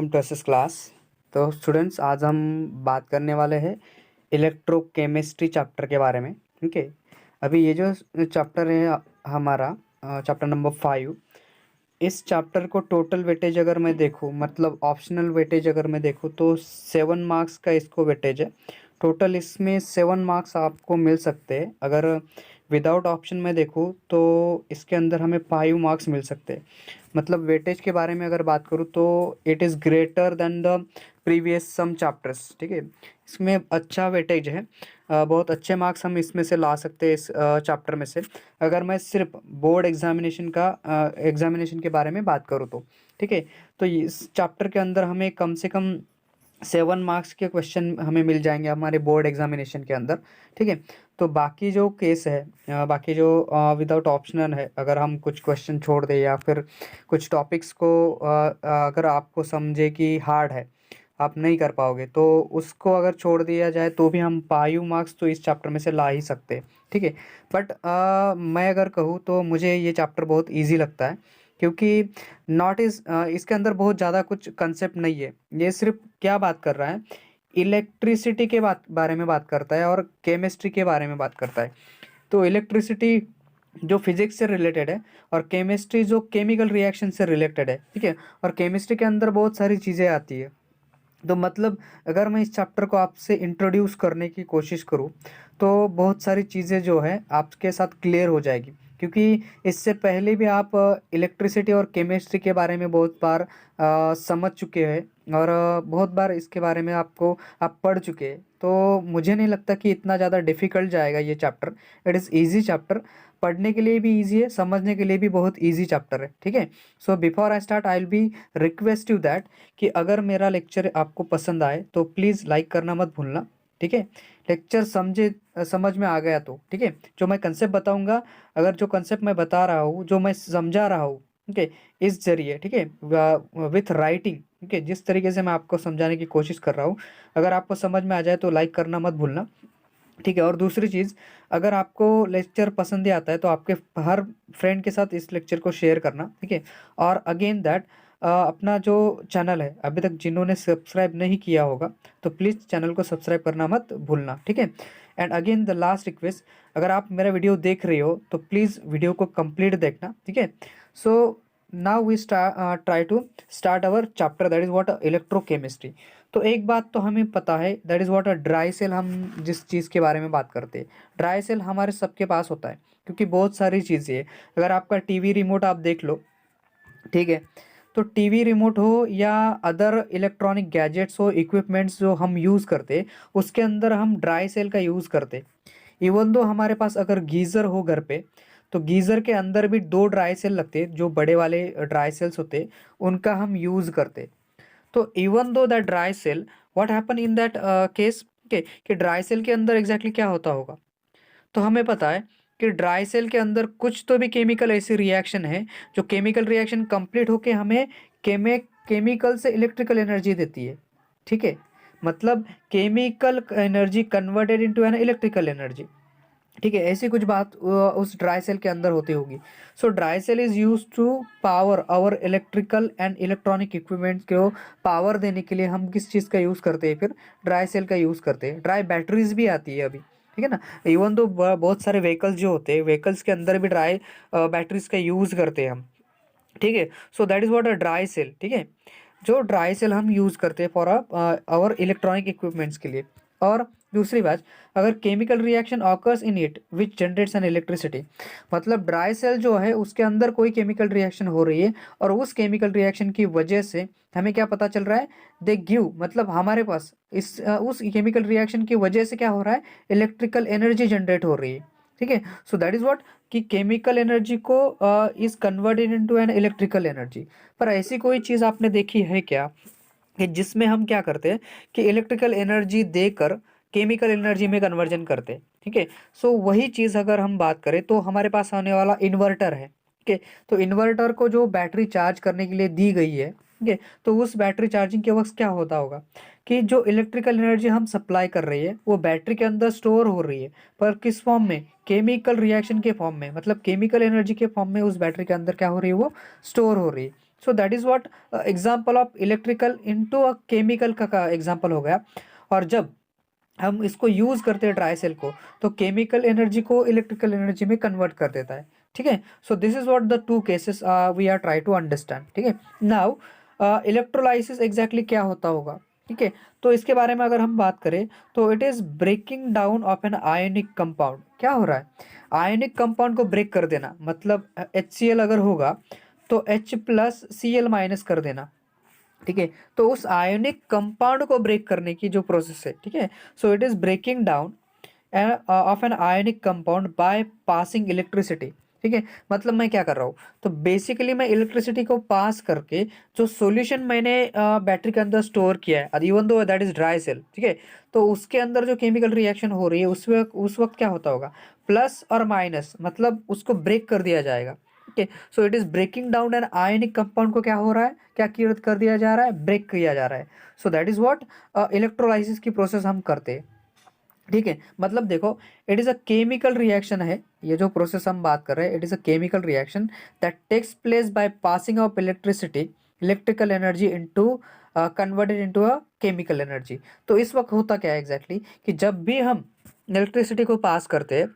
Welcome to SS class. तो students, आज हम बात करने वाले हैं इलेक्ट्रोकेमिस्ट्री चैप्टर के बारे में। ठीक है, अभी ये जो चैप्टर है हमारा चैप्टर नंबर 5, इस चैप्टर को टोटल वेटेज अगर मैं देखूँ, मतलब ऑप्शनल वेटेज अगर मैं देखूँ तो 7 मार्क्स का इसको वेटेज है। टोटल इसमें 7 मार्क्स आपको मिल सकते हैं। अगर विदाउट ऑप्शन में देखूँ तो इसके अंदर हमें 5 मार्क्स मिल सकते हैं। मतलब वेटेज के बारे में अगर बात करूँ तो it is greater than the previous some chapters. ठीक है, इसमें अच्छा वेटेज है। बहुत अच्छे मार्क्स हम इसमें से ला सकते हैं इस चैप्टर में से। अगर मैं सिर्फ बोर्ड एग्जामिनेशन के बारे में बात करूँ तो ठीक है, तो इस चैप्टर के अंदर हमें कम से कम 7 मार्क्स के क्वेश्चन हमें मिल जाएंगे हमारे बोर्ड एग्जामिनेशन के अंदर। ठीक है, तो बाकी जो केस है, बाकी जो विदाउट ऑप्शनल है, अगर हम कुछ क्वेश्चन छोड़ दें या फिर कुछ टॉपिक्स को अगर आपको समझे कि हार्ड है, आप नहीं कर पाओगे, तो उसको अगर छोड़ दिया जाए तो भी हम 5 मार्क्स तो इस चैप्टर में से ला ही सकते हैं। ठीक है, बट मैं अगर कहूँ तो मुझे ये चैप्टर बहुत ईजी लगता है, क्योंकि इसके अंदर बहुत ज़्यादा कुछ कंसेप्ट नहीं है। ये सिर्फ क्या बात कर रहा है, इलेक्ट्रिसिटी के बारे में बात करता है और केमिस्ट्री के बारे में बात करता है। तो इलेक्ट्रिसिटी जो फिजिक्स से रिलेटेड है और केमिस्ट्री जो केमिकल रिएक्शन से रिलेटेड है। ठीक है, और केमिस्ट्री के अंदर बहुत सारी चीज़ें आती है। तो मतलब अगर मैं इस चैप्टर को आपसे इंट्रोड्यूस करने की कोशिश करूँ तो बहुत सारी चीज़ें जो है आपके साथ क्लियर हो जाएगी, क्योंकि इससे पहले भी आप इलेक्ट्रिसिटी और केमिस्ट्री के बारे में बहुत बार समझ चुके हैं और बहुत बार इसके बारे में आप पढ़ चुके हैं। तो मुझे नहीं लगता कि इतना ज़्यादा डिफ़िकल्ट जाएगा ये chapter. It is easy chapter, पढ़ने के लिए भी ईजी है, समझने के लिए भी बहुत ईजी चैप्टर है। ठीक है, so before I start I will be request you that कि अगर मेरा लेक्चर आपको पसंद आए तो प्लीज़ लाइक करना मत भूलना। ठीक है, लेक्चर समझ में आ गया तो ठीक है, जो मैं कंसेप्ट बताऊंगा, अगर जो कंसेप्ट मैं बता रहा हूँ, जो मैं समझा रहा हूँ, ठीक है, इस जरिए, ठीक है, विथ राइटिंग, ठीक है, जिस तरीके से मैं आपको समझाने की कोशिश कर रहा हूँ, अगर आपको समझ में आ जाए तो लाइक करना मत भूलना। ठीक है, और दूसरी चीज़, अगर आपको लेक्चर पसंद ही आता है तो आपके हर फ्रेंड के साथ इस लेक्चर को शेयर करना। ठीक है, और अगेन दैट अपना जो चैनल है, अभी तक जिन्होंने सब्सक्राइब नहीं किया होगा तो प्लीज़ चैनल को सब्सक्राइब करना मत भूलना। ठीक है, and again the last request, अगर आप मेरा वीडियो देख रहे हो तो प्लीज़ वीडियो को कंप्लीट देखना। ठीक है, so now we try to start our chapter, that is what electrochemistry. तो एक बात तो हमें पता है, that is what a dry cell. हम जिस चीज़ के बारे में बात करते हैं, ड्राई सेल हमारे सबके पास होता है, क्योंकि बहुत सारी चीज़ें हैं। अगर आपका टीवी रिमोट आप देख लो, ठीक है, तो टीवी रिमोट हो या अदर इलेक्ट्रॉनिक गैजेट्स हो, इक्विपमेंट्स जो हम यूज़ करते, उसके अंदर हम ड्राई सेल का यूज़ करते। इवन दो हमारे पास अगर गीज़र हो घर पे, तो गीज़र के अंदर भी 2 ड्राई सेल लगते, जो बड़े वाले ड्राई सेल्स होते, उनका हम यूज़ करते। तो even though that dry cell, what happen in that case के, कि ड्राई सेल के अंदर एग्जैक्टली क्या होता होगा, तो हमें पता है कि ड्राई सेल के अंदर कुछ तो भी केमिकल ऐसी रिएक्शन है जो केमिकल रिएक्शन कंप्लीट होके हमें केमिकल से इलेक्ट्रिकल एनर्जी देती है। ठीक है, मतलब chemical energy converted into an electrical energy. ठीक है, ऐसी कुछ बात उस ड्राई सेल के अंदर होती होगी। So dry cell is use to power our electrical and electronic equipments को पावर देने के लिए हम किस चीज़ का यूज़ करते हैं, फिर ड्राई सेल का यूज़ करते हैं। ड्राई बैटरीज भी आती है अभी, ठीक है ना। इवन तो बहुत सारे व्हीकल्स जो होते हैं, व्हीकल्स के अंदर भी ड्राई बैटरीज का यूज़ करते हैं हम। ठीक है, so that is what a dry cell. ठीक है, जो ड्राई सेल हम यूज़ करते हैं फॉर आवर इलेक्ट्रॉनिक इक्विपमेंट्स के लिए। और दूसरी बात, अगर chemical reaction occurs in it which generates N electricity, मतलब ड्राई सेल जो है उसके अंदर कोई केमिकल रिएक्शन हो रही है और उस केमिकल रिएक्शन की वजह से हमें क्या पता चल रहा है, दे गिव, मतलब हमारे पास उस केमिकल रिएक्शन की वजह से क्या हो रहा है, इलेक्ट्रिकल एनर्जी जनरेट हो रही है। ठीक है, सो दैट इज व्हाट, कि केमिकल एनर्जी को is converted into an electrical energy. पर ऐसी कोई चीज़ आपने देखी है क्या कि जिसमें हम क्या करते हैं कि इलेक्ट्रिकल एनर्जी देकर केमिकल एनर्जी में कन्वर्जन करते हैं। ठीक है, सो वही चीज़ अगर हम बात करें तो हमारे पास आने वाला इन्वर्टर है। ठीक है, तो इन्वर्टर को जो बैटरी चार्ज करने के लिए दी गई है, ठीक है, तो उस बैटरी चार्जिंग के वक्त क्या होता होगा कि जो इलेक्ट्रिकल एनर्जी हम सप्लाई कर रही है वो बैटरी के अंदर स्टोर हो रही है, पर किस फॉर्म में, केमिकल रिएक्शन के फॉर्म में, मतलब केमिकल एनर्जी के फॉर्म में उस बैटरी के अंदर क्या हो रही है, वो स्टोर हो रही है। So that is what example of electrical into a chemical का एग्जांपल हो गया। और जब हम इसको यूज करते हैं ड्राई सेल को, तो केमिकल एनर्जी को इलेक्ट्रिकल एनर्जी में कन्वर्ट कर देता है। ठीक है, so this is what the two cases we are try to understand. ठीक है, नाउ इलेक्ट्रोलाइसिस एग्जैक्टली क्या होता होगा। ठीक है, तो इसके बारे में अगर हम बात करें तो it is breaking down of an ionic compound. क्या हो रहा है, आयोनिक कंपाउंड को ब्रेक कर देना, मतलब HCl अगर होगा तो H प्लस Cl माइनस कर देना। ठीक है, तो उस आयोनिक कंपाउंड को ब्रेक करने की जो प्रोसेस है, ठीक है, so it is breaking down of an ionic compound by passing electricity. ठीक है, मतलब मैं क्या कर रहा हूँ, तो बेसिकली मैं इलेक्ट्रिसिटी को पास करके जो सॉल्यूशन मैंने बैटरी के अंदर स्टोर किया है, even though that is dry cell, ठीक है, तो उसके अंदर जो केमिकल रिएक्शन हो रही है उस वक्त क्या होता होगा, प्लस और माइनस, मतलब उसको ब्रेक कर दिया जाएगा। ठीक है, so it is breaking down an ionic compound को क्या हो रहा है, क्या कर दिया जा रहा है, ब्रेक किया जा रहा है। So that is what electrolysis की प्रोसेस हम करते हैं। ठीक है, मतलब देखो, it is a chemical reaction है, ये जो प्रोसेस हम बात कर रहे हैं, it is a chemical reaction that takes place by passing of electricity, electrical energy into converted into a chemical energy. तो इस वक्त होता क्या है एग्जैक्टली, कि जब भी हम इलेक्ट्रिसिटी को पास करते हैं,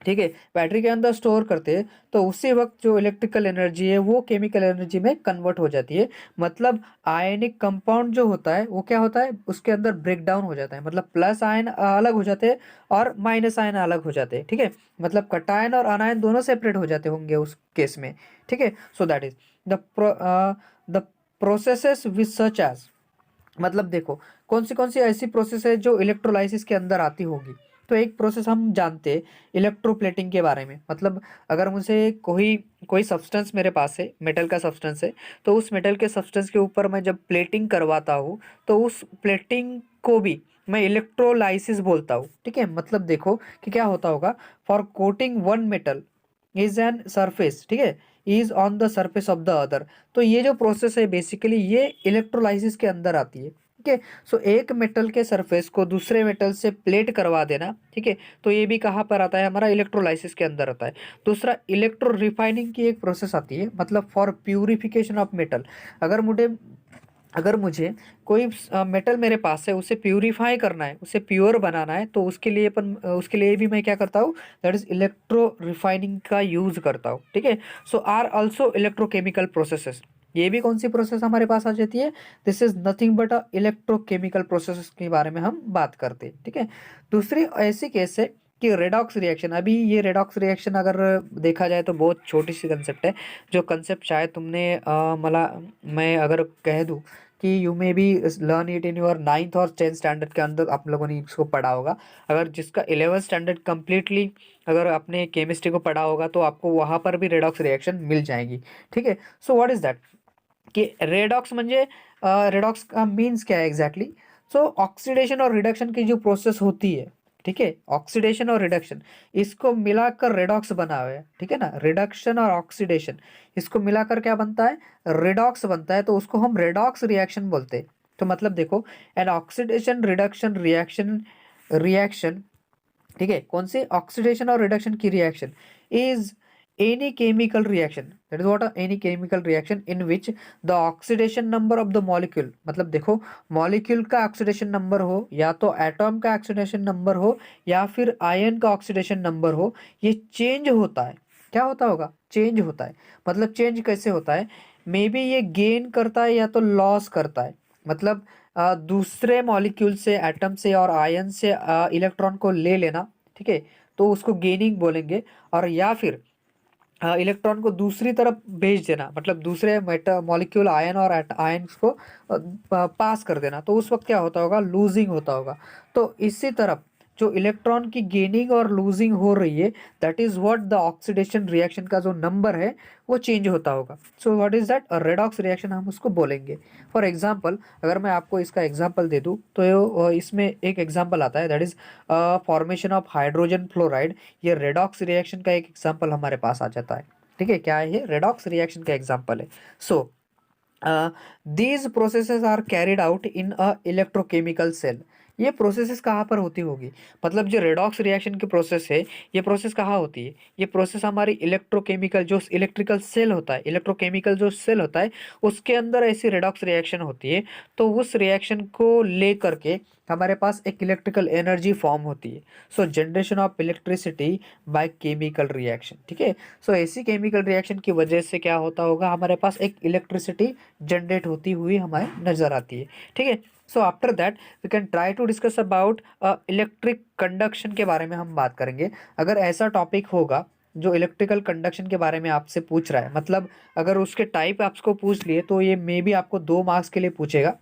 ठीक है, बैटरी के अंदर स्टोर करते हैं, तो उसी वक्त जो इलेक्ट्रिकल एनर्जी है वो केमिकल एनर्जी में कन्वर्ट हो जाती है। मतलब आयनिक कंपाउंड जो होता है वो क्या होता है, उसके अंदर ब्रेक डाउन हो जाता है, मतलब प्लस आयन अलग हो जाते हैं और माइनस आयन अलग हो जाते हैं। ठीक है, मतलब कटायन और अनायन दोनों सेपरेट हो जाते होंगे उस केस में। ठीक है, so that is the processes which such as, मतलब देखो कौन सी ऐसी प्रोसेस है जो इलेक्ट्रोलाइसिस के अंदर आती होगी। तो एक प्रोसेस हम जानते हैं इलेक्ट्रोप्लेटिंग के बारे में, मतलब अगर मुझे कोई कोई सब्सटेंस मेरे पास है, मेटल का सब्सटेंस है, तो उस मेटल के सब्सटेंस के ऊपर मैं जब प्लेटिंग करवाता हूँ, तो उस प्लेटिंग को भी मैं इलेक्ट्रोलाइसिस बोलता हूँ। ठीक है, मतलब देखो कि क्या होता होगा, for coating one metal is an surface, ठीक है, is on the surface of the other. तो ये जो प्रोसेस है बेसिकली ये इलेक्ट्रोलाइसिस के अंदर आती है। ठीक है, सो एक मेटल के सरफेस को दूसरे मेटल से प्लेट करवा देना, ठीक है, तो ये भी कहाँ पर आता है, हमारा इलेक्ट्रोलाइसिस के अंदर आता है। दूसरा इलेक्ट्रो रिफाइनिंग की एक प्रोसेस आती है, मतलब फॉर प्यूरिफिकेशन ऑफ मेटल। अगर मुझे अगर मुझे कोई मेटल मेरे पास है, उसे प्यूरिफाई करना है, उसे प्योर बनाना है, तो उसके लिए भी मैं क्या करता हूँ, दैट इज इलेक्ट्रो रिफाइनिंग का यूज करता हूँ। ठीक है, सो आर ऑल्सो इलेक्ट्रोकेमिकल प्रोसेसेस। ये भी कौन सी प्रोसेस हमारे पास आ जाती है, this is nothing but a electrochemical process के बारे में हम बात करते हैं। ठीक है, दूसरी ऐसी केस है कि रेडॉक्स रिएक्शन। अभी ये रेडॉक्स रिएक्शन अगर देखा जाए तो बहुत छोटी सी कंसेप्ट है, जो कंसेप्ट शायद तुमने मला मैं अगर कह दूँ कि you may be learn it in your 9th और 10th स्टैंडर्ड के अंदर आप लोगों ने इसको पढ़ा होगा। अगर जिसका 11th स्टैंडर्ड कम्प्लीटली अगर आपने केमिस्ट्री को पढ़ा होगा तो आपको वहाँ पर भी रेडॉक्स रिएक्शन मिल जाएगी। ठीक है, सो व्हाट इज दैट, कि रेडॉक्स म्हणजे रेडॉक्स का मीन्स क्या है एग्जैक्टली। सो ऑक्सीडेशन और रिडक्शन की जो प्रोसेस होती है, ठीक है, ऑक्सीडेशन और रिडक्शन, इसको मिलाकर रेडॉक्स बना हुआ है। ठीक है ना, रिडक्शन और ऑक्सीडेशन इसको मिलाकर क्या बनता है, रेडॉक्स बनता है, तो उसको हम रेडॉक्स रिएक्शन बोलते हैं। तो मतलब देखो, an oxidation reduction reaction reaction, ठीक है, कौन सी ऑक्सीडेशन और रिडक्शन की reaction is any chemical reaction, that is what any chemical reaction in which the oxidation number of the molecule, मतलब देखो मॉलिक्यूल का ऑक्सीडेशन नंबर हो, या तो एटॉम का ऑक्सीडेशन नंबर हो, या फिर आयन का ऑक्सीडेशन नंबर हो, ये चेंज होता है। क्या होता होगा, चेंज होता है। मतलब चेंज कैसे होता है, मे बी ये गेन करता है या तो लॉस करता है। मतलब दूसरे मॉलिक्यूल से, एटम से और आयन से इलेक्ट्रॉन को ले लेना, ठीक है, तो उसको गेनिंग बोलेंगे। और या फिर इलेक्ट्रॉन को दूसरी तरफ भेज देना, मतलब दूसरे मेटा मॉलिक्यूल आयन और आयन्स को पास कर देना, तो उस वक्त क्या होता होगा, लूजिंग होता होगा। तो इसी तरफ जो इलेक्ट्रॉन की गेनिंग और लूजिंग हो रही है, that is what the oxidation reaction का जो नंबर है वो चेंज होता होगा। सो what is that, redox reaction हम उसको बोलेंगे। फॉर एग्जांपल अगर मैं आपको इसका एग्जांपल दे दूं तो इसमें एक एग्जांपल आता है, that is formation of hydrogen fluoride. ये रेडॉक्स रिएक्शन का एक एग्जांपल हमारे पास आ जाता है। ठीक है, क्या है ये, रेडॉक्स रिएक्शन का एग्जांपल है। सो these processes are carried out in a electrochemical cell। ये प्रोसेसेस कहाँ पर होती होगी, मतलब जो रेडॉक्स रिएक्शन की प्रोसेस है, ये प्रोसेस कहाँ होती है, ये प्रोसेस हमारी इलेक्ट्रोकेमिकल जो इलेक्ट्रिकल सेल होता है, इलेक्ट्रोकेमिकल जो सेल होता है उसके अंदर ऐसी रेडॉक्स रिएक्शन होती है। तो उस रिएक्शन को ले करके हमारे पास एक इलेक्ट्रिकल एनर्जी फॉर्म होती है। सो generation of electricity by chemical reaction, ठीक है। सो ऐसी केमिकल रिएक्शन की वजह से क्या होता होगा, हमारे पास एक इलेक्ट्रिसिटी जनरेट होती हुई हमें नजर आती है, ठीक है। So after that we can try to discuss about electric conduction के बारे में हम बात करेंगे। अगर ऐसा टॉपिक होगा जो इलेक्ट्रिकल कंडक्शन के बारे में आपसे पूछ रहा है, मतलब अगर उसके टाइप आपको पूछ लिए तो ये मे बी आपको 2 मार्क्स के लिए पूछेगा,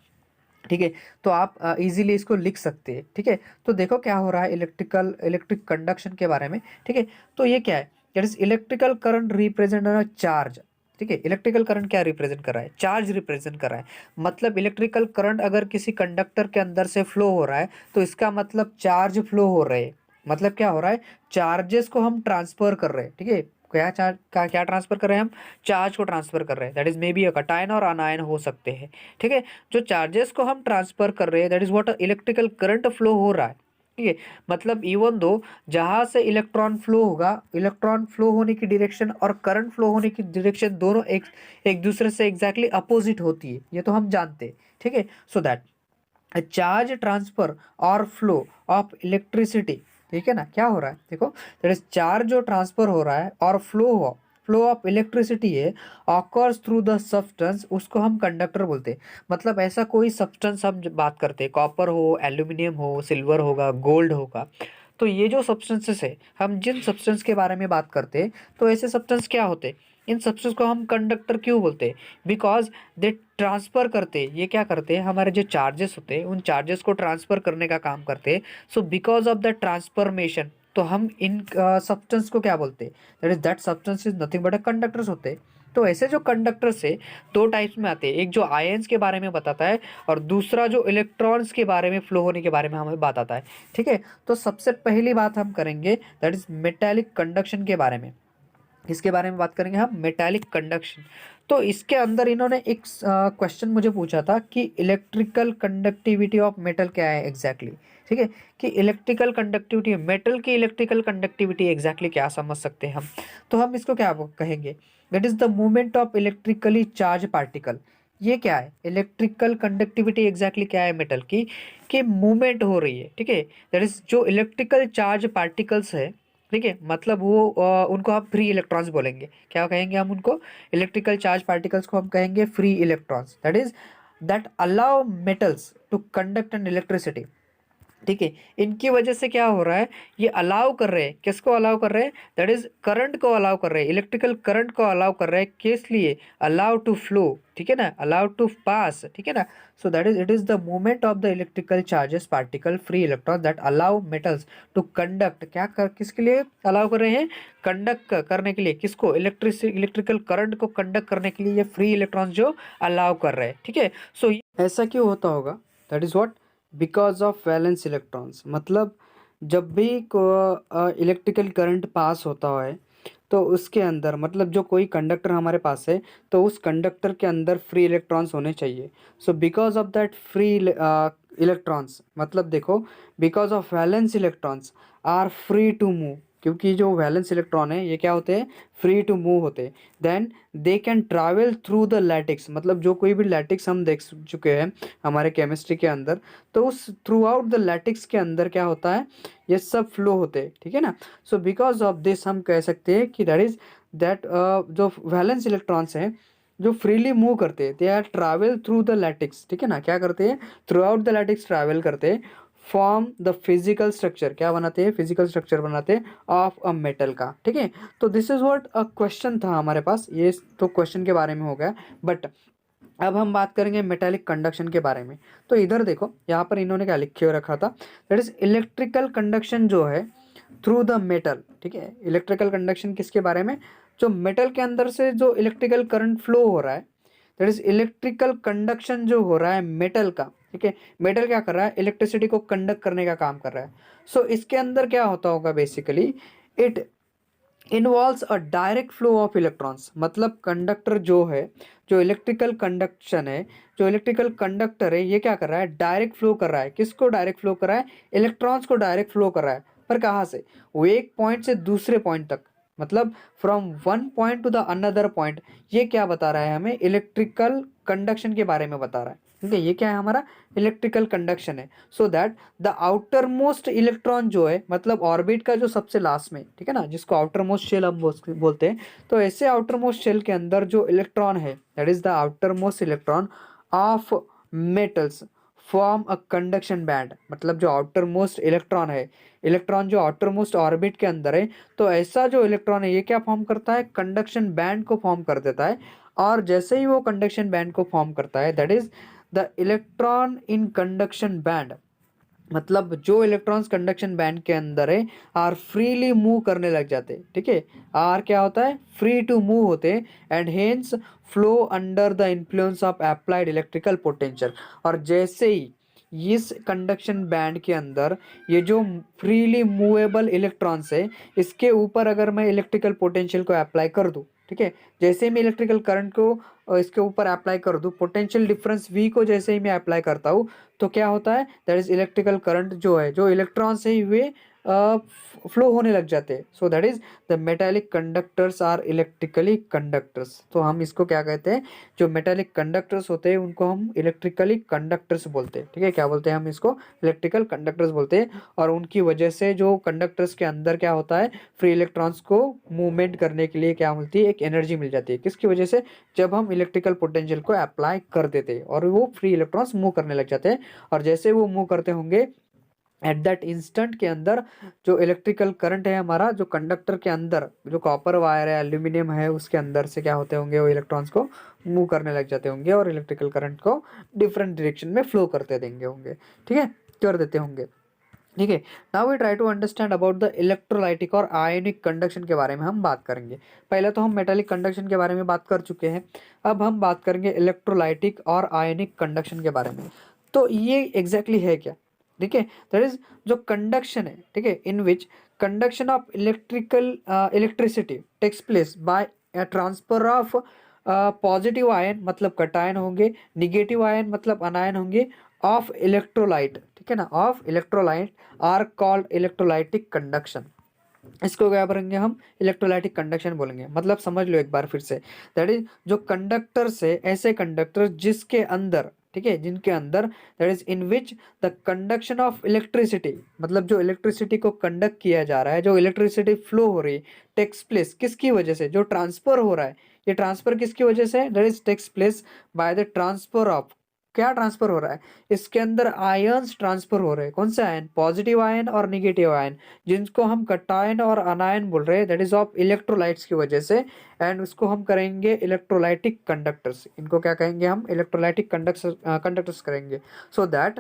ठीक है। तो आप इजीली इसको लिख सकते हैं, ठीक है। तो देखो क्या हो रहा है इलेक्ट्रिक कंडक्शन के बारे में, ठीक है। तो ये क्या है, that is electrical current represent charge, ठीक है। इलेक्ट्रिकल करंट क्या रिप्रेजेंट कर रहा है, चार्ज रिप्रेजेंट कर रहा है। मतलब इलेक्ट्रिकल करंट अगर किसी कंडक्टर के अंदर से फ्लो हो रहा है तो इसका मतलब चार्ज फ्लो हो रहे हैं। मतलब क्या हो रहा है, चार्जेस को हम ट्रांसफर कर रहे हैं, ठीक है। क्या चार्ज का क्या ट्रांसफर कर रहे हैं, हम चार्ज को ट्रांसफर कर रहे हैं। That is may be a cation और अनायन हो सकते हैं, ठीक है। जो चार्जेस को हम ट्रांसफर कर रहे हैं that is what electrical current flow हो रहा है, ठीक है। मतलब इवन दो जहां से इलेक्ट्रॉन फ्लो होगा, इलेक्ट्रॉन फ्लो होने की डायरेक्शन और करंट फ्लो होने की डायरेक्शन दोनों एक एक दूसरे से एग्जैक्टली अपोजिट होती है, ये तो हम जानते हैं, ठीक है। सो दैट चार्ज ट्रांसफर और फ्लो ऑफ इलेक्ट्रिसिटी, ठीक है ना। क्या हो रहा है देखो, दैट इज चार्ज जो ट्रांसफर हो रहा है और फ्लो ऑफ इलेक्ट्रिसिटी है ऑकर्स थ्रू द सब्सटेंस, उसको हम कंडक्टर बोलते हैं। मतलब ऐसा कोई सब्सटेंस हम जब बात करते हैं, कॉपर हो, एल्यूमिनियम हो, सिल्वर होगा, गोल्ड होगा, तो ये जो सब्सटेंसेस है, हम जिन सब्सटेंस के बारे में बात करते हैं तो ऐसे सब्सटेंस क्या होते हैं, इन सब्सटेंस को हम कंडक्टर क्यों बोलते हैं, बिकॉज दे ट्रांसफर करते, ये क्या करते हैं, हमारे जो चार्जेस होते हैं उन चार्जेस को ट्रांसफर करने का काम करते हैं। सो बिकॉज ऑफ द ट्रांसफॉर्मेशन, तो हम इन सब्सटेंस को क्या बोलते हैं, that is that substance is nothing but a conductors होते हैं। तो ऐसे जो कंडक्टर्स है 2 टाइप्स में आते हैं, एक जो आयंस के बारे में बताता है और दूसरा जो इलेक्ट्रॉन्स के बारे में फ्लो होने के बारे में हमें बताता है, ठीक है। तो सबसे पहली बात हम करेंगे दैट इज मेटालिक कंडक्शन के बारे में। इसके बारे में बात करेंगे हम, मेटालिक कंडक्शन। तो इसके अंदर इन्होंने एक क्वेश्चन मुझे पूछा था कि इलेक्ट्रिकल कंडक्टिविटी ऑफ मेटल क्या है एग्जैक्टली, ठीक है। कि इलेक्ट्रिकल कंडक्टिविटी मेटल की इलेक्ट्रिकल कंडक्टिविटी एग्जैक्टली क्या समझ सकते हैं हम। तो हम इसको क्या कहेंगे, that is the movement of electrically charge particle. ये क्या है, इलेक्ट्रिकल कंडक्टिविटी एग्जैक्टली क्या है मेटल की, कि मूवमेंट हो रही है, ठीक है। दैट इज जो इलेक्ट्रिकल चार्ज पार्टिकल्स है, ठीक है। मतलब वो उनको हम फ्री इलेक्ट्रॉन्स बोलेंगे, क्या कहेंगे हम उनको, इलेक्ट्रिकल चार्ज पार्टिकल्स को हम कहेंगे free electrons, that is that allow metals to conduct an electricity, ठीक है। इनकी वजह से क्या हो रहा है, ये अलाउ कर रहे हैं, किसको अलाउ कर रहे हैं, दैट इज करंट को अलाउ कर रहे हैं, इलेक्ट्रिकल करंट को अलाउ कर रहे हैं, किस लिए, अलाउ टू फ्लो, ठीक है ना, अलाउ टू पास, ठीक है ना। So that is it is the movement of the electrical charges particle free electron that allow metals to conduct, किसके लिए अलाउ कर रहे हैं, कंडक्ट करने के लिए, किसको, इलेक्ट्रिकल करंट को कंडक्ट करने के लिए ये फ्री इलेक्ट्रॉन्स जो अलाउ कर रहे हैं, ठीक है। सो ऐसा क्यों होता होगा, that is what, because of valence electrons. मतलब जब भी इलेक्ट्रिकल करंट पास होता है तो उसके अंदर, मतलब जो कोई कंडक्टर हमारे पास है तो उस कंडक्टर के अंदर फ्री इलेक्ट्रॉन्स होने चाहिए। So because of that free electrons, मतलब देखो, because of valence electrons are free to move, क्योंकि जो वैलेंस इलेक्ट्रॉन है ये क्या होते हैं, फ्री टू मूव होते हैं। Then they can travel through the lattice, मतलब जो कोई भी लैटिक्स हम देख चुके हैं हमारे केमिस्ट्री के अंदर, तो उस थ्रू आउट द लैटिक्स के अंदर क्या होता है, ये सब फ्लो होते हैं, ठीक है ना। सो बिकॉज ऑफ दिस हम कह सकते हैं कि दैट इज दैट जो वैलेंस इलेक्ट्रॉन्स हैं जो फ्रीली मूव करते हैं, they are travel through the lattice, ठीक है ना, क्या करते हैं, throughout the lattice travel करते हैं, फॉर्म द फिजिकल स्ट्रक्चर, क्या बनाते हैं, फिजिकल स्ट्रक्चर बनाते हैं ऑफ अ मेटल का, ठीक है। तो this is what a question था हमारे पास, ये तो क्वेश्चन के बारे में हो गया। बट अब हम बात करेंगे मेटालिक कंडक्शन के बारे में। तो इधर देखो, यहाँ पर इन्होंने क्या लिखे हुए रखा था, दैट इज इलेक्ट्रिकल कंडक्शन जो है थ्रू द मेटल, ठीक है। इलेक्ट्रिकल कंडक्शन किसके बारे में, जो मेटल के अंदर से जो इलेक्ट्रिकल करंट फ्लो हो रहा है, दैट इज इलेक्ट्रिकल कंडक्शन जो हो रहा है मेटल का, ठीक है। मेटल क्या कर रहा है, इलेक्ट्रिसिटी को कंडक्ट करने का काम कर रहा है। सो इसके अंदर क्या होता होगा basically, it involves a direct flow of electrons, मतलब कंडक्टर जो है, जो इलेक्ट्रिकल कंडक्शन है, जो इलेक्ट्रिकल कंडक्टर है, ये क्या कर रहा है, डायरेक्ट फ्लो कर रहा है। किसको डायरेक्ट फ्लो कर रहा है, इलेक्ट्रॉन्स को डायरेक्ट फ्लो कर रहा है। पर कहाँ से, वो एक पॉइंट से दूसरे पॉइंट तक, मतलब from one point two the another point. ये क्या बता रहा है हमें, इलेक्ट्रिकल कंडक्शन के बारे में बता रहा है। ठीक है, ये क्या है हमारा इलेक्ट्रिकल कंडक्शन है। So that the outer most electron जो है, मतलब ऑर्बिट का जो सबसे लास्ट में, ठीक है ना, जिसको आउटर मोस्ट शेल हम बोलते हैं। तो ऐसे आउटर मोस्ट शेल के अंदर जो इलेक्ट्रॉन है, that is the outer most electron of metals form a conduction band. मतलब जो आउटर मोस्ट इलेक्ट्रॉन है, इलेक्ट्रॉन जो आउटर मोस्ट ऑर्बिट के अंदर है, तो ऐसा जो इलेक्ट्रॉन है ये क्या फॉर्म करता है, कंडक्शन बैंड को फॉर्म कर देता है। और जैसे ही वो कंडक्शन बैंड को फॉर्म करता है, that is the electron in conduction band, मतलब जो इलेक्ट्रॉन्स कंडक्शन बैंड के अंदर है आर फ्रीली मूव करने लग जाते हैं। ठीक है, आर क्या होता है, फ्री टू मूव होते हैं, and hence flow under the influence of applied electrical potential. और जैसे ही इस कंडक्शन बैंड के अंदर ये जो फ्रीली मूवेबल इलेक्ट्रॉन्स है, इसके ऊपर अगर मैं इलेक्ट्रिकल पोटेंशियल को अप्लाई कर दूं, ठीक है, जैसे ही मैं इलेक्ट्रिकल करंट को इसके ऊपर अप्लाई कर दूं, पोटेंशियल डिफरेंस वी को जैसे ही मैं अप्लाई करता हूँ, तो क्या होता है, दैट इज इलेक्ट्रिकल करंट जो है, जो इलेक्ट्रॉन से ही वे फ्लो होने लग जाते हैं। So that is the metallic conductors are electrically conductors. तो हम इसको क्या कहते हैं, जो मेटालिक कंडक्टर्स होते हैं उनको हम इलेक्ट्रिकली कंडक्टर्स बोलते हैं। ठीक है, क्या बोलते हैं हम इसको, इलेक्ट्रिकल कंडक्टर्स बोलते हैं। और उनकी वजह से जो कंडक्टर्स के अंदर क्या होता है, फ्री इलेक्ट्रॉन्स को मूवमेंट करने के लिए क्या मिलती है, एक एनर्जी मिल जाती है। किसकी वजह से, जब हम इलेक्ट्रिकल पोटेंशियल को अप्लाई कर देते हैं और वो फ्री इलेक्ट्रॉन्स मूव करने लग जाते हैं। और जैसे वो मूव करते होंगे, एट दैट इंस्टेंट के अंदर जो इलेक्ट्रिकल करंट है हमारा, जो कंडक्टर के अंदर जो कॉपर वायर है, एल्यूमिनियम है, उसके अंदर से क्या होते होंगे, वो इलेक्ट्रॉन्स को मूव करने लग जाते होंगे और इलेक्ट्रिकल करंट को डिफरेंट डायरेक्शन में फ्लो करते देंगे होंगे। ठीक है, कर देते होंगे। ठीक है, now we try to understand about the electrolytic और आयनिक कंडक्शन के बारे में हम बात करेंगे। पहले तो हम मेटालिक कंडक्शन के बारे में बात कर चुके हैं, अब हम बात करेंगे इलेक्ट्रोलाइटिक और आयनिक कंडक्शन के बारे में। तो ये एग्जैक्टली है क्या, ठीक है, दैट इज जो कंडक्शन है, ठीक है, in which conduction of electricity takes place by transfer of positive ion, मतलब कटायन होंगे, निगेटिव आयन मतलब अनायन होंगे, ऑफ इलेक्ट्रोलाइट, ठीक है ना, of electrolyte are called electrolytic conduction. इसको क्या करेंगे हम, इलेक्ट्रोलाइटिक कंडक्शन बोलेंगे। मतलब समझ लो एक बार फिर से, दैट इज जो कंडक्टर से ऐसे कंडक्टर जिसके अंदर, ठीक है, जिनके अंदर, that is in which the conduction of electricity, मतलब जो इलेक्ट्रिसिटी को कंडक्ट किया जा रहा है, जो इलेक्ट्रिसिटी फ्लो हो रही है, टेक्स प्लेस किसकी वजह से, जो ट्रांसफर हो रहा है, ये ट्रांसफर किसकी वजह से, that is takes place by the transfer of, क्या ट्रांसफर हो रहा है, इसके अंदर आयन्स ट्रांसफर हो रहे हैं। कौन से आयन, पॉजिटिव आयन और निगेटिव आयन, जिनको हम कटायन और अनायन बोल रहे हैं, दैट इज ऑफ इलेक्ट्रोलाइट्स की वजह से। एंड उसको हम करेंगे इलेक्ट्रोलाइटिक कंडक्टर्स, इनको क्या कहेंगे हम, इलेक्ट्रोलाइटिक कंडक्टर्स करेंगे। सो दैट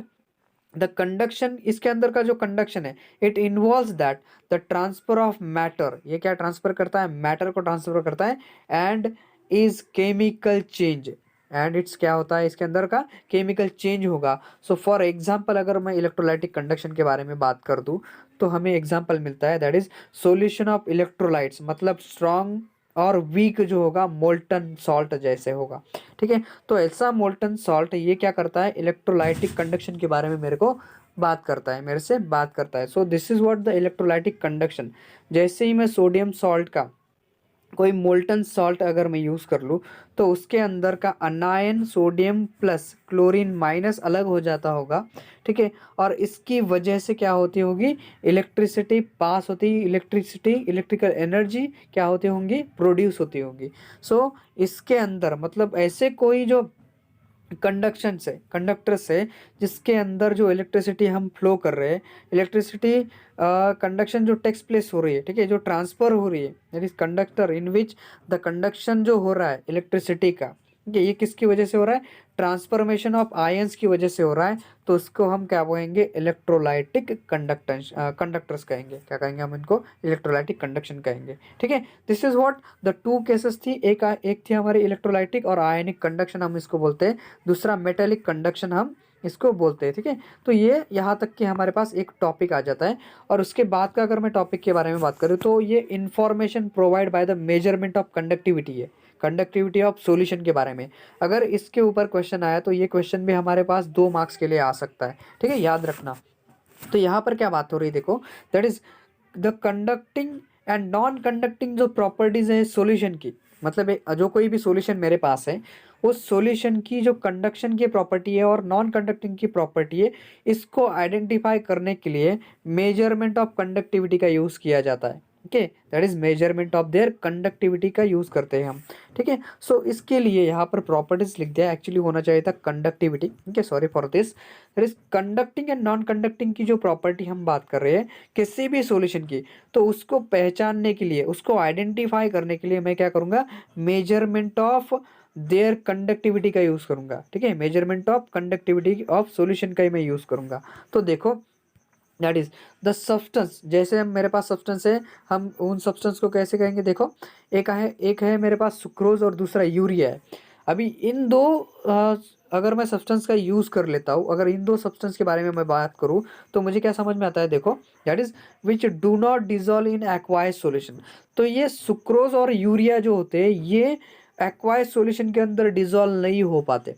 द कंडक्शन, इसके अंदर का जो कंडक्शन है, it involves that the transfer of matter, ये क्या ट्रांसफर करता है, मैटर को ट्रांसफर करता है, and is chemical change, and it's क्या होता है, इसके अंदर का केमिकल चेंज होगा। सो फॉर एग्जांपल अगर मैं इलेक्ट्रोलाइटिक कंडक्शन के बारे में बात कर दूं, तो हमें एग्जांपल मिलता है, that is solution of electrolytes, मतलब स्ट्रॉन्ग और वीक जो होगा, मोल्टन सॉल्ट जैसे होगा। ठीक है, तो ऐसा मोल्टन सॉल्ट ये क्या करता है, इलेक्ट्रोलाइटिक कंडक्शन के बारे में मेरे को बात करता है, मेरे से बात करता है। So this is what the electrolytic conduction. जैसे ही मैं सोडियम सॉल्ट का कोई मोल्टन सॉल्ट अगर मैं यूज़ कर लूँ, तो उसके अंदर का अनायन सोडियम प्लस क्लोरीन माइनस अलग हो जाता होगा। ठीक है, और इसकी वजह से क्या होती होगी, इलेक्ट्रिसिटी पास होती, इलेक्ट्रिसिटी इलेक्ट्रिकल एनर्जी क्या होती होंगी, प्रोड्यूस होती होंगी। सो इसके अंदर मतलब ऐसे कोई जो कंडक्शन से, कंडक्टर से जिसके अंदर जो इलेक्ट्रिसिटी हम फ्लो कर रहे हैं, इलेक्ट्रिसिटी कंडक्शन जो टेक्स प्लेस हो रही है, ठीक है, जो ट्रांसफर हो रही है, that is conductor in which the conduction जो हो रहा है इलेक्ट्रिसिटी का, ठीक है, ये किसकी वजह से हो रहा है, ट्रांसफॉर्मेशन ऑफ आयंस की वजह से हो रहा है। तो उसको हम क्या कहेंगे, इलेक्ट्रोलाइटिक कंडक्टेंस कंडक्टर्स कहेंगे। क्या कहेंगे हम इनको, इलेक्ट्रोलाइटिक कंडक्शन कहेंगे। ठीक है, this is what the two cases थी, एक थी हमारी इलेक्ट्रोलाइटिक और आयनिक कंडक्शन हम इसको बोलते हैं, दूसरा मेटेलिक कंडक्शन हम इसको बोलते हैं, ठीक है। तो ये यहाँ तक कि हमारे पास एक टॉपिक आ जाता है। और उसके बाद का अगर मैं टॉपिक के बारे में बात करूँ तो ये information provide by the measurement of conductivity है, कंडक्टिविटी ऑफ सॉल्यूशन के बारे में। अगर इसके ऊपर क्वेश्चन आया तो ये क्वेश्चन भी हमारे पास 2 मार्क्स के लिए आ सकता है, ठीक है, याद रखना। तो यहाँ पर क्या बात हो रही है देखो, that is the conducting and non conducting जो प्रॉपर्टीज है सॉल्यूशन की, मतलब जो कोई भी सॉल्यूशन मेरे पास है उस सॉल्यूशन की जो कंडक्शन की प्रॉपर्टी है और नॉन कंडक्टिंग की प्रॉपर्टी है, इसको आइडेंटिफाई करने के लिए मेजरमेंट ऑफ कंडक्टिविटी का यूज़ किया जाता है। Okay, that is measurement of their conductivity का यूज़ करते हैं हम, ठीक है। सो इसके लिए यहाँ पर प्रॉपर्टीज लिख दिया, एक्चुअली होना चाहिए था कंडक्टिविटी, ठीक है, sorry for this. That is conducting and non conducting की जो प्रॉपर्टी हम बात कर रहे हैं किसी भी सॉल्यूशन की, तो उसको पहचानने के लिए, उसको आइडेंटिफाई करने के लिए मैं क्या करूँगा, मेजरमेंट ऑफ देयर कंडक्टिविटी का यूज़ करूँगा, ठीक है, measurement of conductivity of solution का ही मैं यूज़ करूँगा। तो देखो दैट इज द सब्सटेंस, जैसे हम मेरे पास सब्सटेंस है, हम उन सब्सटेंस को कैसे कहेंगे, देखो एक है मेरे पास सुक्रोज और दूसरा यूरिया है। अभी इन दो अगर मैं सब्सटेंस का यूज़ कर लेता हूँ, अगर इन दो सब्सटेंस के बारे में मैं बात करूँ तो मुझे क्या समझ में आता है, देखो that is which do not dissolve in aqueous solution. तो ये सुक्रोज और यूरिया जो होते हैं ये एक्वायस सॉल्यूशन के अंदर डिजॉल्व नहीं हो पाते,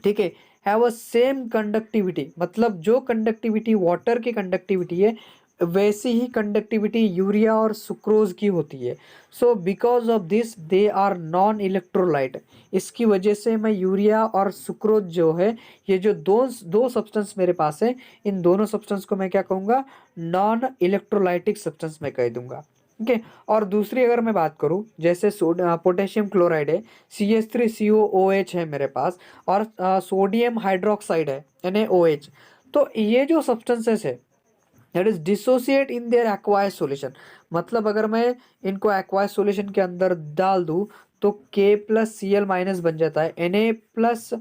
ठीक है। हैव अ सेम कंडक्टिविटी, मतलब जो कंडक्टिविटी वाटर की कंडक्टिविटी है वैसी ही कंडक्टिविटी यूरिया और सुक्रोज की होती है। So because of this they are non electrolyte. इसकी वजह से मैं यूरिया और सुक्रोज जो है, ये जो दो दो सब्सटेंस मेरे पास है, इन दोनों सब्सटेंस को मैं क्या कहूँगा, नॉन इलेक्ट्रोलाइटिक सब्सटेंस मैं कह दूंगा, ठीक है। और दूसरी अगर मैं बात करूँ, जैसे पोटेशियम क्लोराइड है, CH3COOH है मेरे पास, और सोडियम हाइड्रोक्साइड है NaOH। तो ये जो सब्सटेंसेस है that is dissociate in their aqueous solution, मतलब अगर मैं इनको एक्वायस सॉल्यूशन के अंदर डाल दूं तो K+Cl- बन जाता है, Na+OH-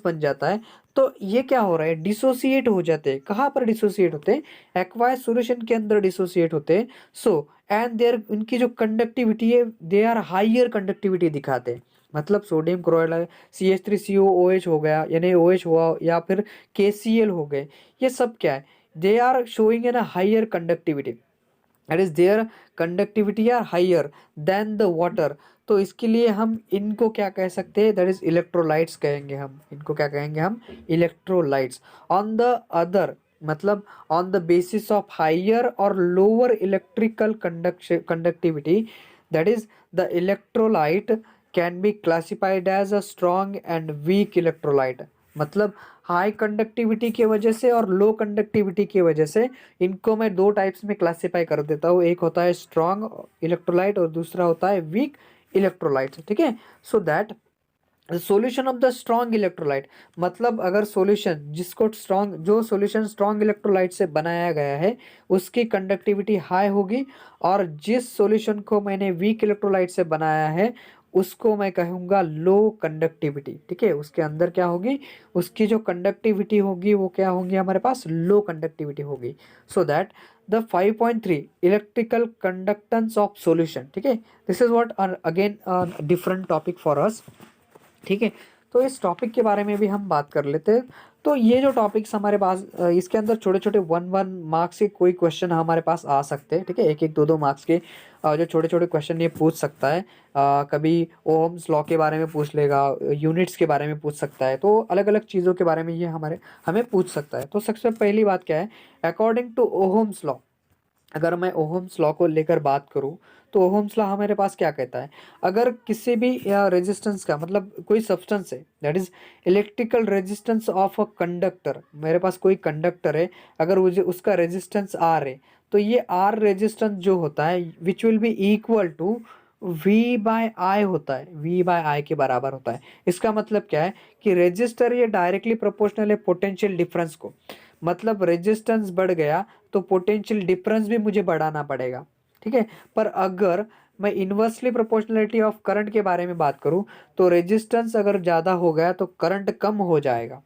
बन जाता है। तो ये क्या हो रहा है, डिसोसिएट हो जाते हैं। कहाँ पर डिसोसिएट होते हैं, एक्वायस सॉल्यूशन के अंदर डिसोसिएट होते हैं। सो एंड देयर उनकी जो कंडक्टिविटी है दे आर हाइयर कंडक्टिविटी दिखाते हैं, मतलब सोडियम क्लोराइड CH3COOH हो गया, NaOH हुआ, या फिर KCl हो गए, ये सब क्या है, they are showing an higher conductivity, that is their conductivity are higher than the water. तो इसके लिए हम इनको क्या कह सकते हैं, दैट इज इलेक्ट्रोलाइट्स कहेंगे हम, इनको क्या कहेंगे हम, इलेक्ट्रोलाइट्स। ऑन द अदर, मतलब on the basis of higher और lower electrical conductivity, that is the electrolyte can be classified as a strong and weak electrolyte. मतलब हाई कंडक्टिविटी की वजह से और लो कंडक्टिविटी की वजह से इनको मैं दो टाइप्स में क्लासिफाई कर देता हूँ, एक होता है स्ट्रॉन्ग इलेक्ट्रोलाइट और दूसरा होता है वीक इलेक्ट्रोलाइट, ठीक है। So that solution of the strong electrolyte, मतलब अगर सॉल्यूशन जिसको स्ट्रॉन्ग, जो सॉल्यूशन स्ट्रॉन्ग इलेक्ट्रोलाइट से बनाया गया है उसकी कंडक्टिविटी हाई होगी, और जिस सॉल्यूशन को मैंने वीक इलेक्ट्रोलाइट से बनाया है उसको मैं कहूँगा लो कंडक्टिविटी, ठीक है। उसके अंदर क्या होगी, उसकी जो कंडक्टिविटी होगी वो क्या होंगी, हमारे पास लो कंडक्टिविटी होगी। सो that the 5.3 electrical conductance of solution, ठीक है, this is what again different topic for us, ठीक है। तो इस टॉपिक के बारे में भी हम बात कर लेते हैं। तो ये जो टॉपिक्स हमारे पास इसके अंदर छोटे छोटे 1 1 मार्क्स के कोई क्वेश्चन हमारे पास आ सकते हैं, ठीक है, 1 1 2 2 मार्क्स के जो छोटे छोटे क्वेश्चन ये पूछ सकता है। कभी ओहम्स लॉ के बारे में पूछ लेगा, यूनिट्स के बारे में पूछ सकता है, तो अलग अलग चीज़ों के बारे में ये हमें पूछ सकता है। तो सबसे पहली बात क्या है, अकॉर्डिंग टू ओहम्स लॉ, अगर मैं ओहम्स लॉ को लेकर बात करूं तो ओहम्स लॉ हमारे पास क्या कहता है, अगर किसी भी या रेजिस्टेंस का, मतलब कोई सब्सटेंस है, that is electrical resistance of a conductor, मेरे पास कोई कंडक्टर है, अगर मुझे उसका रेजिस्टेंस आर है, तो ये आर रेजिस्टेंस जो होता है which will be equal to V/I होता है, V/I के बराबर होता है। इसका मतलब क्या है कि रेजिस्टर ये डायरेक्टली प्रोपोर्शनल है पोटेंशियल डिफरेंस को, मतलब रेजिस्टेंस बढ़ गया तो पोटेंशियल डिफरेंस भी मुझे बढ़ाना पड़ेगा, ठीक है। पर अगर मैं इन्वर्सली प्रोपोर्शनलिटी ऑफ करंट के बारे में बात करूं तो रेजिस्टेंस अगर ज़्यादा हो गया तो करंट कम हो जाएगा,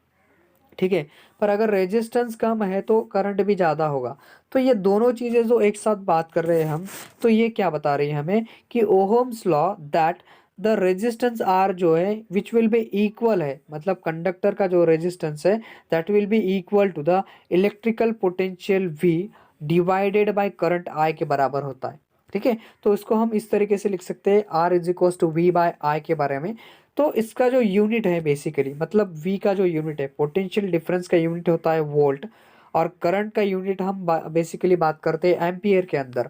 ठीक है। पर अगर रेजिस्टेंस कम है तो करंट भी ज़्यादा होगा। तो ये दोनों चीज़ें जो एक साथ बात कर रहे हैं हम, तो ये क्या बता रही है हमें कि Ohm's law that the resistance R जो है विच विल बी इक्वल है, मतलब कंडक्टर का जो रेजिस्टेंस है that will be equal to the electrical potential V divided by current I के बराबर होता है। ठीक है, तो इसको हम इस तरीके से लिख सकते हैं R is equal to V by I के बारे में। तो इसका जो यूनिट है बेसिकली, मतलब वी का जो यूनिट है, पोटेंशियल डिफरेंस का यूनिट होता है वोल्ट, और करंट का यूनिट हम बेसिकली बात करते हैं एम्पियर के अंदर,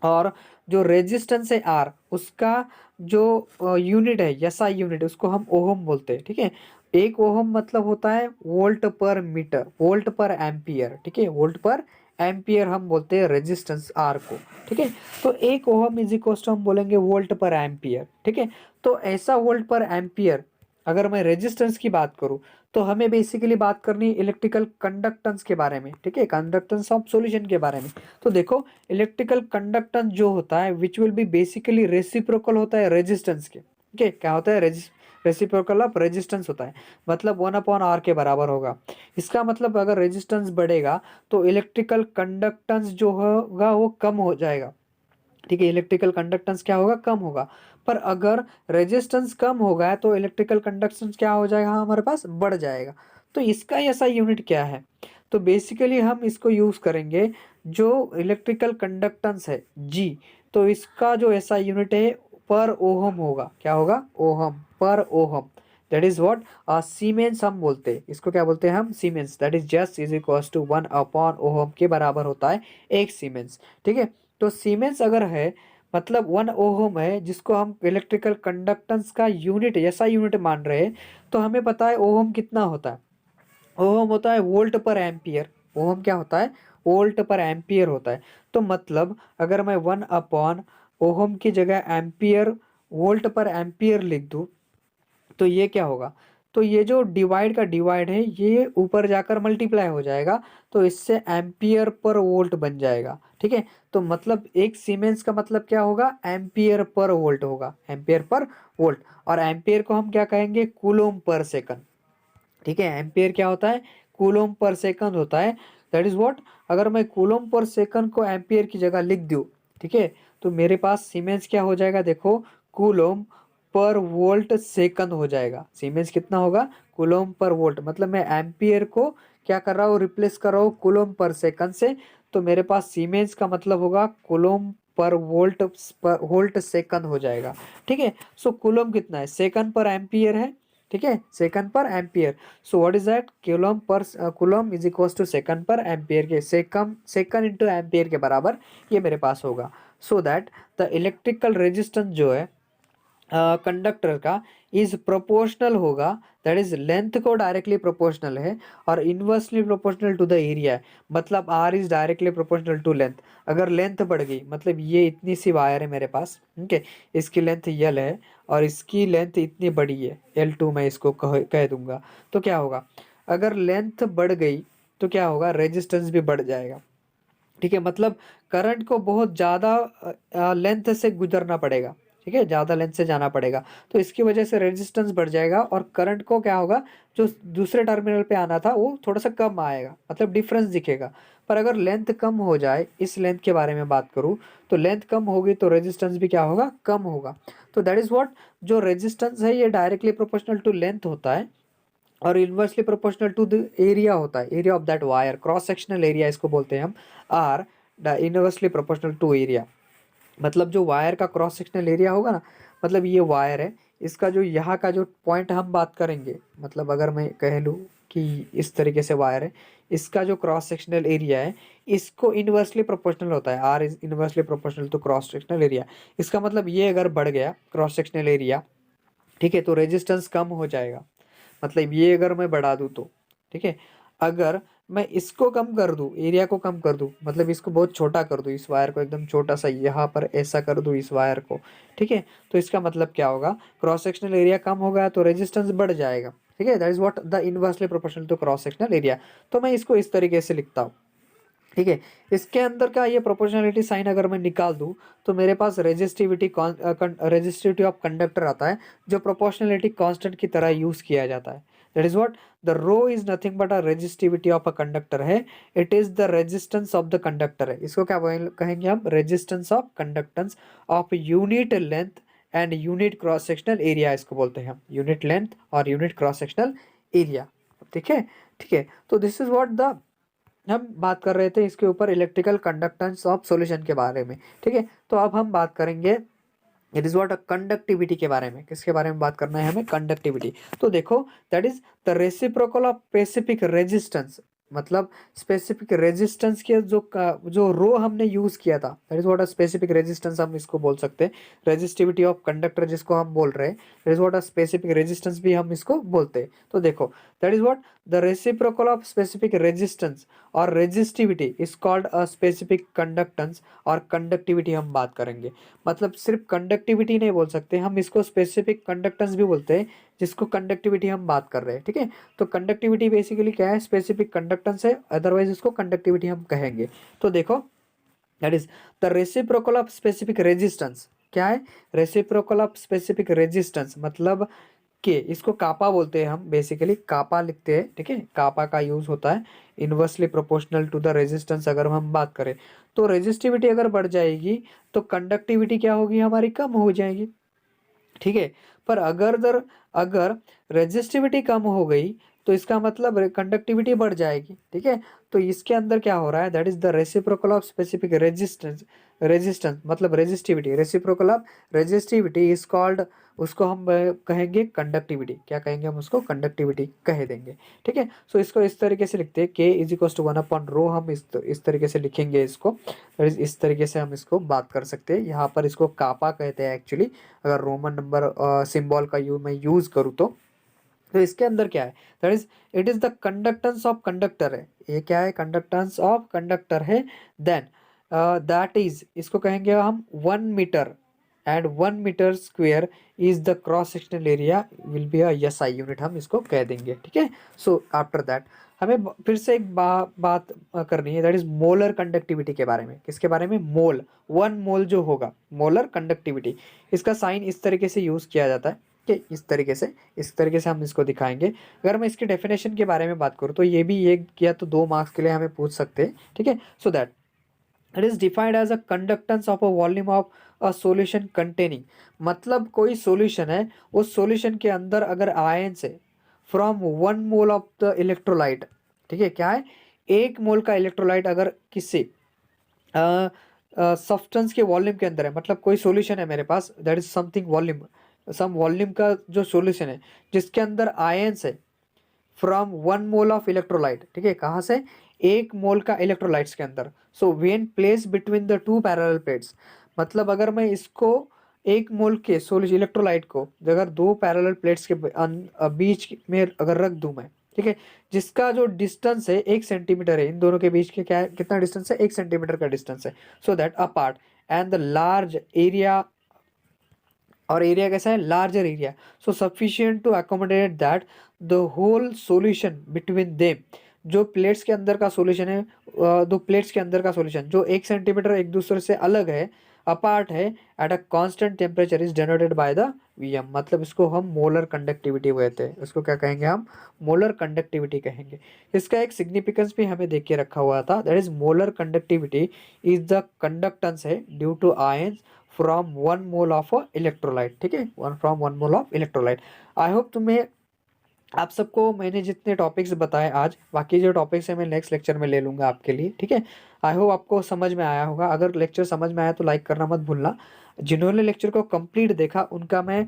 और जो रेजिस्टेंस है आर उसका जो यूनिट है एसआई यूनिट उसको हम ओहम बोलते हैं। ठीक है, एक ओहम मतलब होता है वोल्ट पर मीटर, वोल्ट पर एम्पियर। ठीक है, वोल्ट पर एम्पियर हम बोलते हैं रेजिस्टेंस आर को। ठीक है, तो एक ओहम इज इक्वल टू हम बोलेंगे वोल्ट पर एम्पियर। ठीक है, तो ऐसा वोल्ट पर एम्पियर अगर मैं रेजिस्टेंस की बात करूं तो हमें बेसिकली बात करनी है इलेक्ट्रिकल कंडक्टेंस के बारे में। ठीक है, कंडक्टेंस ऑफ सॉल्यूशन के बारे में। तो देखो इलेक्ट्रिकल कंडक्टेंस जो होता है which will B basically reciprocal होता है रेजिस्टेंस के। ठीक है, क्या होता है रेसिप्रोकल ऑफ रेजिस्टेंस होता है, मतलब 1/r के बराबर होगा। इसका मतलब अगर रेजिस्टेंस बढ़ेगा तो इलेक्ट्रिकल कंडक्टेंस जो होगा वो कम हो जाएगा। ठीक है, इलेक्ट्रिकल कंडक्टेंस क्या होगा, कम होगा। पर अगर रेजिस्टेंस कम होगा है तो इलेक्ट्रिकल कंडक्टेंस क्या हो जाएगा, हमारे पास बढ़ जाएगा। तो इसका ऐसा यूनिट क्या है, तो बेसिकली हम इसको यूज करेंगे जो इलेक्ट्रिकल कंडक्टेंस है जी, तो इसका जो ऐसा यूनिट है पर ओहम होगा। क्या होगा, ओहम पर ohm. That is what siemens हम बोलते हैं इसको, क्या बोलते हैं हम, siemens. That is just is equal to 1/ओहम के बराबर होता है एक सीमेंस। ठीक है, तो सीमेंस अगर है मतलब 1 ओहम है जिसको हम इलेक्ट्रिकल कंडक्टेंस का यूनिट ऐसा यूनिट मान रहे हैं, तो हमें पता है ओहम कितना होता है, ओहम होता है वोल्ट पर एम्पियर। ओहम क्या होता है, वोल्ट पर एम्पियर होता है। तो मतलब अगर मैं 1/ओहम की जगह एम्पियर वोल्ट पर एम्पियर लिख दूं तो ये क्या होगा, तो ये जो डिवाइड का डिवाइड है ये ऊपर जाकर मल्टीप्लाई हो जाएगा, तो इससे एम्पियर पर वोल्ट बन जाएगा। ठीक है, तो मतलब एक सीमेंस का मतलब क्या होगा, एम्पियर पर वोल्ट होगा, एम्पियर पर वोल्ट। और एम्पियर को हम क्या कहेंगे, कूलोम पर सेकंड। ठीक है, एम्पियर क्या होता है, कूलोम पर सेकंड होता है। दैट इज व्हाट, अगर मैं कूलोम पर सेकंड को एम्पियर की जगह लिख दूं, ठीक है, तो मेरे पास सीमेंस क्या हो जाएगा, देखो कूलोम पर वोल्ट सेकंड हो जाएगा। सीमेंस कितना होगा, कूलोम पर वोल्ट, मतलब मैं एम्पियर को क्या कर रहा हूँ, रिप्लेस कर रहा हूँ कूलोम पर सेकंड से। तो मेरे पास सीमेंस का मतलब होगा कूलोम पर वोल्ट सेकंड हो जाएगा। ठीक है, सो कूलोम कितना है, सेकंड पर एम्पियर है। ठीक है, सेकंड पर ampere. So what is that, coulomb is equal to second पर एम्पियर के सेकंड इंटू एम्पियर के बराबर ये मेरे पास होगा। So that the electrical resistance जो है कंडक्टर का इज प्रोपोर्शनल होगा, दैट इज लेंथ को डायरेक्टली प्रोपोर्शनल है और inversely proportional to the area है। मतलब R is directly proportional to length. अगर लेंथ बढ़ गई, मतलब ये इतनी सी वायर है मेरे पास, ठीक है, इसकी लेंथ यल है और इसकी लेंथ इतनी बड़ी है L2, मैं इसको कह दूंगा। तो क्या होगा, अगर लेंथ बढ़ गई तो क्या होगा, रेजिस्टेंस भी बढ़ जाएगा। ठीक है, मतलब करंट को बहुत ज़्यादा लेंथ से गुजरना पड़ेगा। ठीक है, ज़्यादा लेंथ से जाना पड़ेगा, तो इसकी वजह से रेजिस्टेंस बढ़ जाएगा और करंट को क्या होगा, जो दूसरे टर्मिनल पे आना था वो थोड़ा सा कम आएगा, मतलब डिफरेंस दिखेगा। पर अगर लेंथ कम हो जाए, इस लेंथ के बारे में बात करूँ तो लेंथ कम होगी तो रेजिस्टेंस भी क्या होगा, कम होगा। तो दैट इज़ व्हाट, जो रेजिस्टेंस है ये डायरेक्टली प्रोपोर्शनल टू लेंथ होता है और inversely proportional to the area होता है, area of that wire, cross sectional area इसको बोलते हैं हम, R inversely proportional to area. मतलब जो वायर का क्रॉस सेक्शनल एरिया होगा ना, मतलब ये वायर है, इसका जो यहाँ का जो पॉइंट हम बात करेंगे, मतलब अगर मैं कह लूँ कि इस तरीके से वायर है, इसका जो क्रॉस सेक्शनल एरिया है इसको इनवर्सली प्रोपोर्शनल होता है, R is inversely proportional to cross sectional area. इसका मतलब ये अगर बढ़ गया क्रॉस सेक्शनल एरिया, ठीक है, तो रेजिस्टेंस कम हो जाएगा। मतलब ये अगर मैं बढ़ा दूँ तो, ठीक है, अगर मैं इसको कम कर दूं, एरिया को कम कर दूं, मतलब इसको बहुत छोटा कर दूं, इस वायर को एकदम छोटा सा यहाँ पर ऐसा कर दूं इस वायर को, ठीक है, तो इसका मतलब क्या होगा, क्रॉस सेक्शनल एरिया कम होगा तो रेजिस्टेंस बढ़ जाएगा। ठीक है, that is what the inversely proportional to cross sectional area. तो मैं इसको इस तरीके से लिखता हूँ। ठीक है, इसके अंदर का ये प्रोपोर्शनलिटी साइन अगर मैं निकाल दूं तो मेरे पास रेजिस्टिविटी ऑफ कंडक्टर आता है, जो प्रोपोर्शनलिटी कांस्टेंट की तरह यूज किया जाता है। That is what, the rho is nothing but a resistivity of a conductor है, it is the resistance of the conductor है। इसको क्या कहेंगे हम, resistance of conductance of unit length and unit cross sectional area इसको बोलते हैं हम, यूनिट लेंथ और यूनिट क्रॉस सेक्शनल एरिया। ठीक है, ठीक है। तो दिस इज व्हाट द हम बात कर रहे थे इसके ऊपर, इलेक्ट्रिकल कंडक्टेंस ऑफ सॉल्यूशन के बारे में। ठीक है, तो अब हम बात करेंगे इट इज व्हाट कंडक्टिविटी के बारे में। किसके बारे में बात करना है हमें? कंडक्टिविटी। तो देखो, that is the reciprocal of specific resistance, मतलब स्पेसिफिक रेजिस्टेंस के जो रो हमने यूज किया था, that is what a specific resistance हम इसको बोल सकते हैं। रेजिस्टिविटी ऑफ कंडक्टर जिसको हम बोल रहे हैं, that is what a specific resistance भी हम इसको बोलते हैं। तो देखो, that is what the reciprocal of specific resistance और resistivity is called a specific conductance और कंडक्टिविटी हम बात करेंगे। मतलब सिर्फ कंडक्टिविटी नहीं बोल सकते हम, इसको स्पेसिफिक कंडक्टेंस भी बोलते हैं, जिसको कंडक्टिविटी हम बात कर रहे हैं। ठीक है, तो कंडक्टिविटी बेसिकली क्या है? स्पेसिफिक कंडक्टेंस है, अदरवाइज इसको कंडक्टिविटी हम कहेंगे। तो देखो, that is the reciprocal of specific resistance. क्या है? रेसिप्रोकल ऑफ स्पेसिफिक रेजिस्टेंस मतलब के इसको कापा बोलते हैं हम, बेसिकली कापा लिखते हैं। ठीक है, कापा का यूज होता है inversely proportional to the resistance. अगर हम बात करें तो रेजिस्टिविटी अगर बढ़ जाएगी तो कंडक्टिविटी क्या होगी? हमारी कम हो जाएगी। ठीक है, पर अगर रेजिस्टिविटी कम हो गई तो इसका मतलब कंडक्टिविटी बढ़ जाएगी। ठीक है, तो इसके अंदर क्या हो रहा है? That is the reciprocal of specific resistance. Resistance मतलब resistivity, reciprocal of resistivity is called, उसको हम कहेंगे कंडक्टिविटी। क्या कहेंगे हम उसको? कंडक्टिविटी कह देंगे। ठीक है, सो इसको इस तरीके से लिखते हैं, के इज इक्वल टू 1/रो। हम इस तरीके से लिखेंगे इसको, इस तरीके से हम इसको बात कर सकते हैं। यहाँ पर इसको कापा कहते हैं एक्चुअली, अगर रोमन नंबर सिंबल का मैं यूज करूँ तो इसके अंदर क्या है? That is it is the conductance of conductor है। ये क्या है? कंडक्टेंस ऑफ कंडक्टर है। देन दैट इज, इसको कहेंगे हम 1 metre and 1 metre square is the cross sectional area will be a SI unit, हम इसको कह देंगे। ठीक है, सो आफ्टर दैट हमें फिर से एक बात करनी है, दैट इज मोलर कंडक्टिविटी के बारे में। किसके बारे में? मोल, 1 मोल जो होगा, मोलर कंडक्टिविटी। इसका साइन इस तरीके से यूज किया जाता है कि इस तरीके से हम इसको दिखाएंगे। अगर मैं इसके डेफिनेशन के बारे में बात करूँ तो ये भी 1 या 2 मार्क्स के लिए हमें पूछ सकते हैं। ठीक है, so that it is defined as a conductance of a volume of a solution containing. मतलब कोई सॉल्यूशन है, उस सॉल्यूशन के अंदर अगर आयंस है from 1 mole of the electrolyte. ठीक है, क्या है? 1 मोल का इलेक्ट्रोलाइट अगर किसी सब्सटेंस के वॉल्यूम के अंदर है, मतलब कोई सॉल्यूशन है मेरे पास, that is something volume, some volume का जो सॉल्यूशन है जिसके अंदर आयंस है फ्रॉम 1 मोल ऑफ इलेक्ट्रोलाइट। ठीक है, कहाँ से? 1 मोल का इलेक्ट्रोलाइट्स के अंदर। So when place between the 2 parallel plates, मतलब अगर मैं इसको 1 मोल के सोल्यूशन इलेक्ट्रोलाइट को अगर 2 पैरेलल प्लेट्स के बीच में अगर रख दूं मैं, ठीक है, जिसका जो डिस्टेंस है 1 सेंटीमीटर है, इन दोनों के बीच के क्या है? कितना डिस्टेंस है? 1 सेंटीमीटर का डिस्टेंस है। So that apart and the large area, और एरिया कैसा है? Larger area, so sufficient to accommodate that the whole solution between them. जो प्लेट्स के अंदर का सॉल्यूशन है, 2 प्लेट्स के अंदर का सॉल्यूशन जो 1 सेंटीमीटर एक दूसरे से अलग है, अपार्ट है, at a constant temperature is generated by the VM। मतलब इसको हम मोलर कंडक्टिविटी कहते हैं। इसको क्या कहेंगे हम? मोलर कंडक्टिविटी कहेंगे। इसका एक सिग्निफिकेंस भी हमें देख के रखा हुआ था, that is molar conductivity is the conductance है due to ions from 1 mole of electrolyte. ठीक है, from 1 mole of electrolyte. I hope तुम्हें, आप सबको मैंने जितने टॉपिक्स बताए आज, बाकी जो टॉपिक्स है मैं नेक्स्ट लेक्चर में ले लूँगा आपके लिए। ठीक है, आई होप आपको समझ में आया होगा। अगर लेक्चर समझ में आया तो लाइक करना मत भूलना। जिन्होंने लेक्चर को कंप्लीट देखा उनका मैं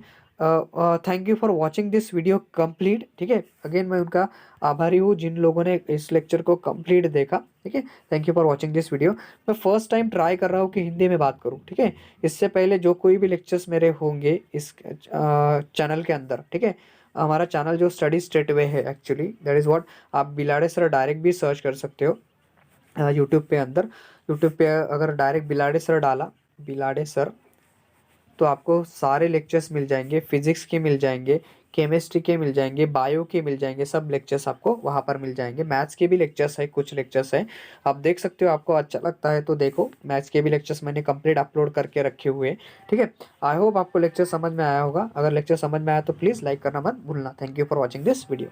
thank you for watching this video complete. ठीक है, अगेन मैं उनका आभारी हूँ जिन लोगों ने इस लेक्चर को कंप्लीट देखा। ठीक है, thank you for watching this video. मैं फर्स्ट टाइम ट्राई कर रहा हूँ कि हिंदी में बात करूँ। ठीक है, इससे पहले जो कोई भी लेक्चर्स मेरे होंगे इस चैनल के अंदर, ठीक है, हमारा चैनल जो स्टडी स्ट्रेट वे है एक्चुअली, दैट इज़ व्हाट, आप बिलाडे सर डायरेक्ट भी सर्च कर सकते हो यूट्यूब पे अंदर। यूट्यूब पे अगर डायरेक्ट बिलाडे सर डाला, बिलाडे सर, तो आपको सारे लेक्चर्स मिल जाएंगे। फिजिक्स के मिल जाएंगे, केमिस्ट्री के मिल जाएंगे, बायो के मिल जाएंगे, सब लेक्चर्स आपको वहाँ पर मिल जाएंगे। मैथ्स के भी लेक्चर्स है, कुछ लेक्चर्स हैं, आप देख सकते हो। आपको अच्छा लगता है तो देखो, मैथ्स के भी लेक्चर्स मैंने कंप्लीट अपलोड करके रखे हुए हैं। ठीक है, आई होप आपको लेक्चर समझ में आया होगा। अगर लेक्चर समझ में आया तो प्लीज़ लाइक करना मत भूलना। Thank you for watching this video.